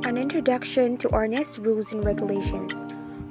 An introduction to Arnis rules and regulations.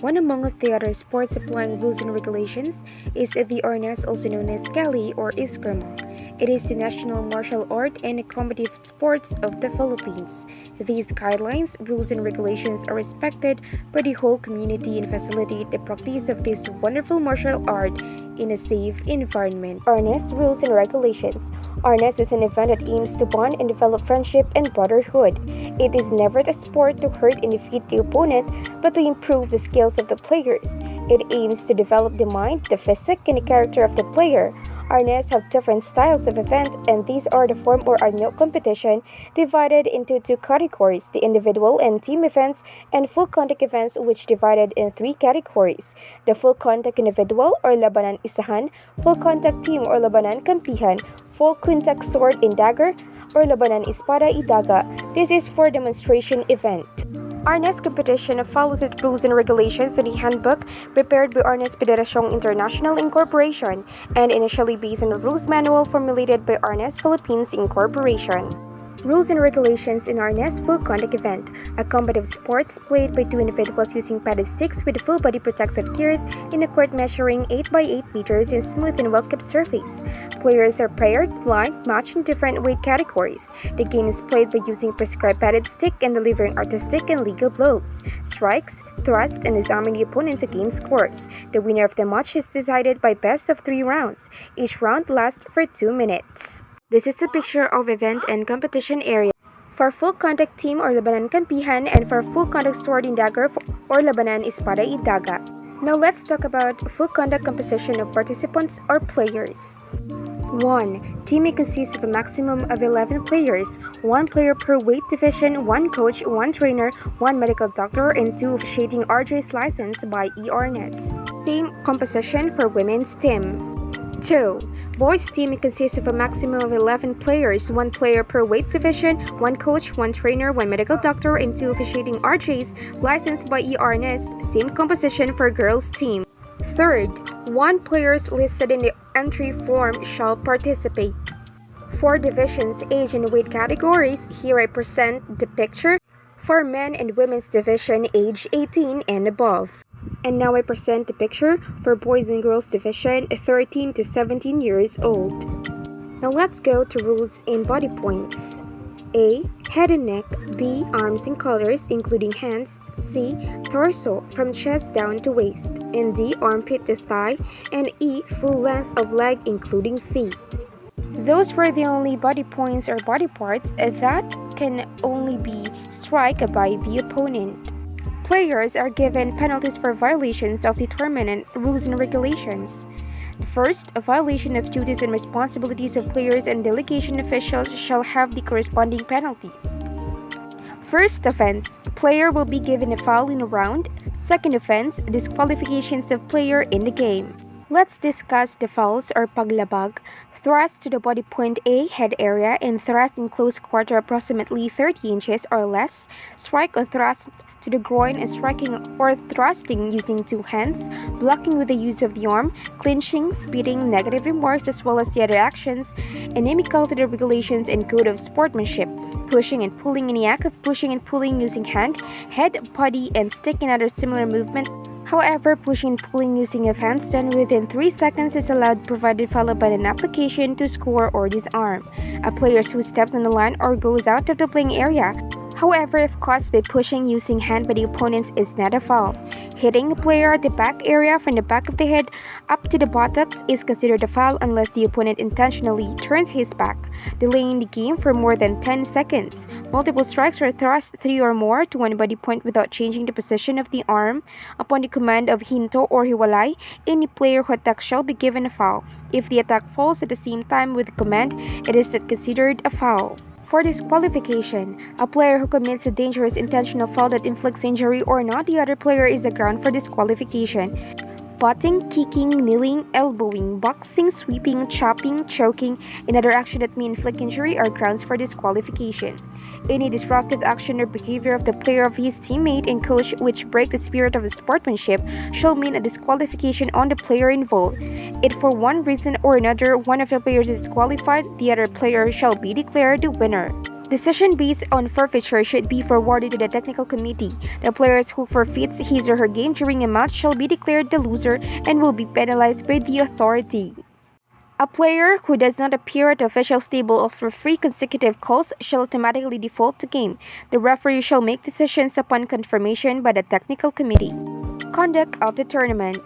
One among the other sports applying rules and regulations is the Arnis, also known as Kali or Eskrima. It is the national martial art and combative sports of the Philippines. These guidelines, rules, and regulations are respected by the whole community and facilitate the practice of this wonderful martial art in a safe environment. Arnis rules and regulations. Arnis is an event that aims to bond and develop friendship and brotherhood. It is never a sport to hurt and defeat the opponent, but to improve the skills of the players. It aims to develop the mind, the physique, and the character of the player. Arnis have different styles of event, and these are the form or annual competition divided into two categories, the individual and team events and full contact events, which divided in three categories. The full contact individual or labanan isahan, full contact team or labanan kampihan, full contact sword and dagger or labanan espada y daga. This is for demonstration event. Arnis competition follows its rules and regulations in the handbook prepared by Arnis Federacion International Incorporation and initially based on the rules manual formulated by Arnis Philippines Incorporation. Rules and regulations in Arnis full contact event, a combative sports played by two individuals using padded sticks with full body protective gears in a court measuring 8 by 8 meters in smooth and well-kept surface. Players are paired, blind, matched in different weight categories. The game is played by using prescribed padded stick and delivering artistic and legal blows, strikes, thrusts, and disarming the opponent to gain scores. The winner of the match is decided by best of 3 rounds. Each round lasts for 2 minutes. This is a picture of event and competition area for full contact team or labanan kampihan and for full contact sword and dagger or labanan espada y daga. Now let's talk about full contact composition of participants or players. 1. Team may consist of a maximum of 11 players, 1 player per weight division, 1 coach, 1 trainer, 1 medical doctor, and 2 officiating RJs licensed by Arnis. Same composition for women's team. 2. Boys team consists of a maximum of 11 players, 1 player per weight division, 1 coach, 1 trainer, 1 medical doctor, and 2 officiating RJs licensed by Arnis. Same composition for girls team. 3rd, 1 players listed in the entry form shall participate. 4 divisions, age and weight categories. Here I present the picture for men and women's division age 18 and above. And now I present the picture for boys and girls division 13 to 17 years old. Now let's go to rules and body points. A. Head and neck. B. Arms and colors including hands. C. Torso from chest down to waist. And D. Armpit to thigh. And E. Full length of leg including feet. Those were the only body points or body parts that can only be struck by the opponent. Players are given penalties for violations of the tournament rules and regulations. First, a violation of duties and responsibilities of players and delegation officials shall have the corresponding penalties. First offense, player will be given a foul in a round. Second offense, disqualifications of player in the game. Let's discuss the fouls or paglabag, thrust to the body point A head area and thrust in close quarter approximately 30 inches or less, strike or thrust to the groin and striking or thrusting using 2 hands, blocking with the use of the arm, clinching, spitting, negative remarks as well as the other actions, inimical to the regulations and code of sportsmanship, pushing and pulling in the act of pushing and pulling using hand, head, body, and stick and other similar movement. However, pushing and pulling using of hands done within 3 seconds is allowed provided followed by an application to score or disarm a player who steps on the line or goes out of the playing area. However, if caused by pushing using hand by the opponents is not a foul. Hitting a player at the back area from the back of the head up to the buttocks is considered a foul unless the opponent intentionally turns his back, delaying the game for more than 10 seconds. Multiple strikes or thrusts 3 or more to one body point without changing the position of the arm. Upon the command of hinto or hiwalay, any player who attacks shall be given a foul. If the attack falls at the same time with the command, it is not considered a foul. For disqualification, a player who commits a dangerous intentional foul that inflicts injury or not the other player is a ground for disqualification. Butting, kicking, kneeling, elbowing, boxing, sweeping, chopping, choking, and other action that may inflict injury are grounds for disqualification. Any disruptive action or behavior of the player of his teammate and coach which break the spirit of the sportsmanship shall mean a disqualification on the player involved. If for one reason or another one of the players is disqualified, the other player shall be declared the winner. Decision based on forfeiture should be forwarded to the technical committee. The players who forfeits his or her game during a match shall be declared the loser and will be penalized by the authority. A player who does not appear at the official's table for 3 consecutive calls shall automatically default the game. The referee shall make decisions upon confirmation by the technical committee. Conduct of the tournament.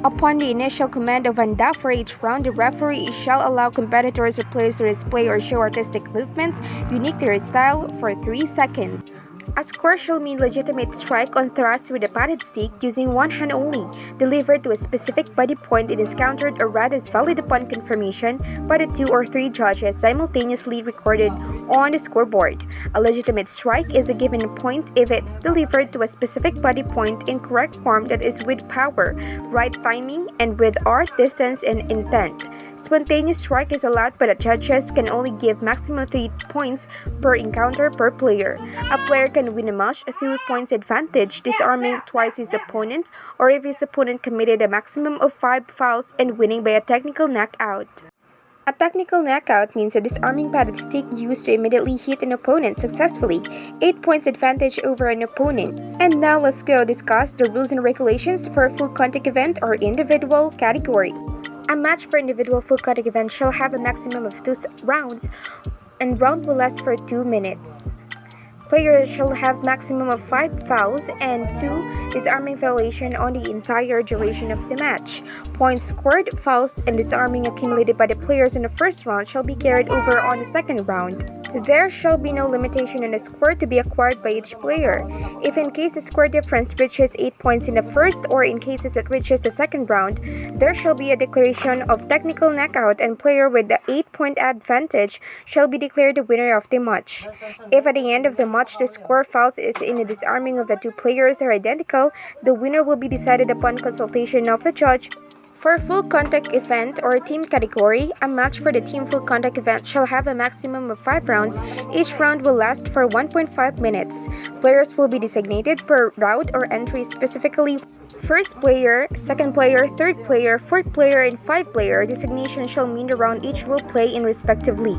Upon the initial command of Anda for each round, the referee shall allow competitors or players to display or show artistic movements unique to their style for 3 seconds. A score shall mean legitimate strike on thrust with a padded stick using one hand only, delivered to a specific body point and is countered or read as valid upon confirmation by the 2 or 3 judges simultaneously recorded on the scoreboard. A legitimate strike is a given point if it's delivered to a specific body point in correct form that is with power, right timing, and with art, distance, and intent. Spontaneous strike is allowed, but the judges can only give maximum 3 points per encounter per player. A player can win a match through points advantage, disarming twice his opponent, or if his opponent committed a maximum of 5 fouls and winning by a technical knockout. A technical knockout means a disarming padded stick used to immediately hit an opponent successfully, 8 points advantage over an opponent. And now let's go discuss the rules and regulations for a full contact event or individual category. A match for individual full contact event shall have a maximum of 2 rounds, and round will last for 2 minutes. Players shall have maximum of 5 fouls and 2 disarming violation on the entire duration of the match. Points scored, fouls, and disarming accumulated by the players in the first round shall be carried over on the second round. There shall be no limitation on the score to be acquired by each player. If in case the score difference reaches 8 points in the first or in cases that reaches the second round, there shall be a declaration of technical knockout and player with the 8-point advantage shall be declared the winner of the match. If at the end of the match the score fouls is in the disarming of the 2 players are identical, the winner will be decided upon consultation of the judge. For a full contact event or team category, a match for the team full contact event shall have a maximum of 5 rounds. Each round will last for 1.5 minutes. Players will be designated per route or entry, specifically first player, second player, third player, fourth player, and 5 player. Designation shall mean the round each will play in respectively.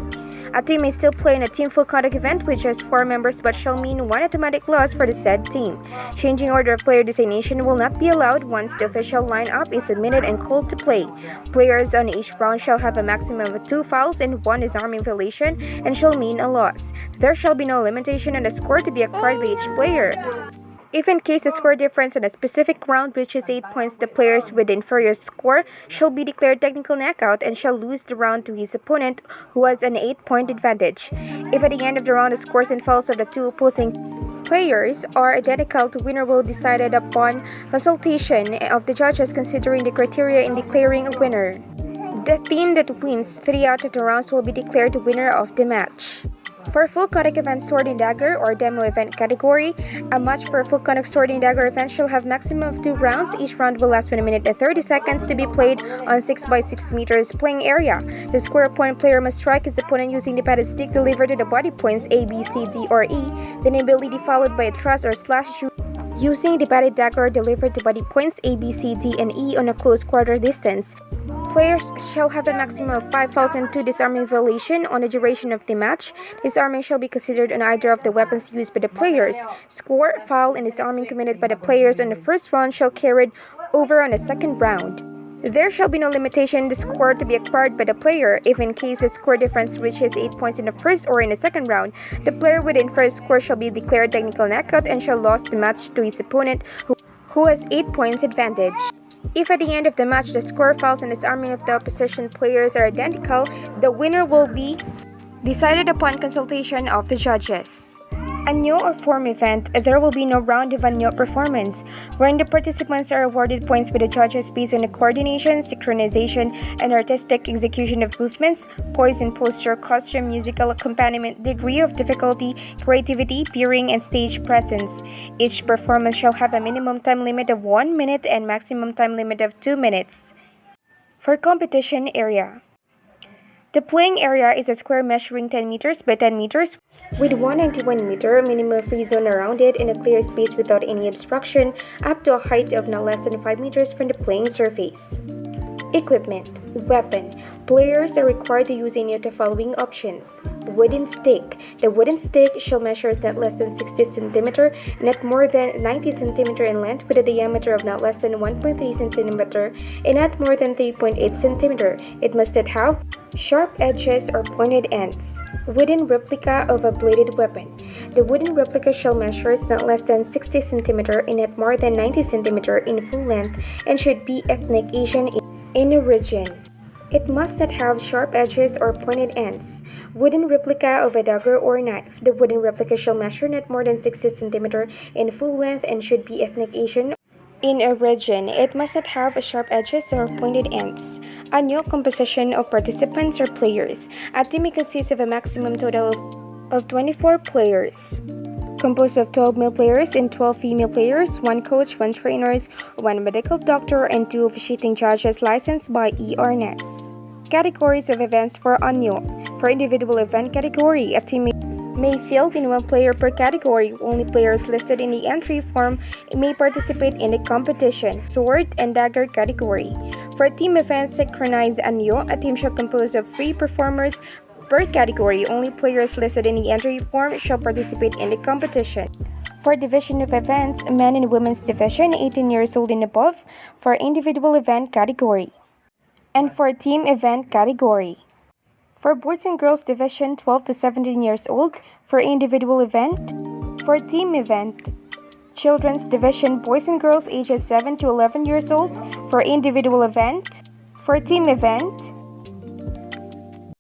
A team may still play in a team full contact event with just 4 members but shall mean 1 automatic loss for the said team. Changing order of player designation will not be allowed once the official lineup is submitted and called to play. Players on each round shall have a maximum of 2 fouls and 1 disarming violation and shall mean a loss. There shall be no limitation on the score to be acquired by each player. If in case the score difference in a specific round reaches 8 points, the players with the inferior score shall be declared technical knockout and shall lose the round to his opponent who has an 8-point advantage. If at the end of the round the scores and fouls of the 2 opposing players are identical, the winner will be decided upon consultation of the judges considering the criteria in declaring a winner. The team that wins 3 out of the rounds will be declared the winner of the match. For a full contact event sword and dagger or demo event category, a match for a full contact sword and dagger event shall have maximum of 2 rounds. Each round will last 1 minute and 30 seconds to be played on 6 by 6 meters playing area. The score opponent player must strike his opponent using the padded stick delivered to the body points A, B, C, D, or E, then ability followed by a thrust or slash using the padded dagger delivered to body points A, B, C, D, and E on a close quarter distance. Players shall have a maximum of 5 fouls and 2 disarming violation on the duration of the match. Disarming shall be considered on either of the weapons used by the players. Score, foul, and disarming committed by the players on the first round shall carried over on the second round. There shall be no limitation on the score to be acquired by the player. If in case the score difference reaches 8 points in the first or in the second round, the player with the inferior score shall be declared technical knockout and shall lose the match to his opponent who has 8 points advantage. If at the end of the match the score, fouls, and disarming of the opposition players are identical, the winner will be decided upon consultation of the judges. Anyo or form event, there will be no round of anyo performance, wherein the participants are awarded points by the judges based on the coordination, synchronization, and artistic execution of movements, poise and posture, costume, musical accompaniment, degree of difficulty, creativity, peering, and stage presence. Each performance shall have a minimum time limit of 1 minute and maximum time limit of 2 minutes. For competition area, the playing area is a square measuring 10 meters by 10 meters with 191 meter minimum free zone around it and a clear space without any obstruction up to a height of no less than 5 meters from the playing surface. Equipment. Weapon. Players are required to use any of the following options. Wooden stick. The wooden stick shall measure not less than 60 cm, not more than 90 cm in length, with a diameter of not less than 1.3 cm and not more than 3.8 cm. It must not have sharp edges or pointed ends. Wooden replica of a bladed weapon. The wooden replica shall measure not less than 60 cm and not more than 90 cm in full length and should be ethnic Asian in origin. It must not have sharp edges or pointed ends. Wooden replica of a dagger or knife. The wooden replica shall measure not more than 60 cm in full length and should be ethnic Asian in origin. It must not have sharp edges or pointed ends. Annual composition of participants or players. A team may consist of a maximum total of 24 players, composed of 12 male players and 12 female players, 1 coach, 1 trainers, 1 medical doctor, and 2 officiating judges licensed by Arnis. Categories of events for annual. For individual event category, a team may field in 1 player per category. Only players listed in the entry form may participate in the competition. Sword and dagger category. For team events synchronized annual, a team shall compose of 3 performers per category. Only players listed in the entry form shall participate in the competition. For division of events, men and women's division, 18 years old and above, for individual event category. And for team event category. For boys and girls division, 12 to 17 years old, for individual event. For team event. Children's division, boys and girls ages 7 to 11 years old, for individual event. For team event.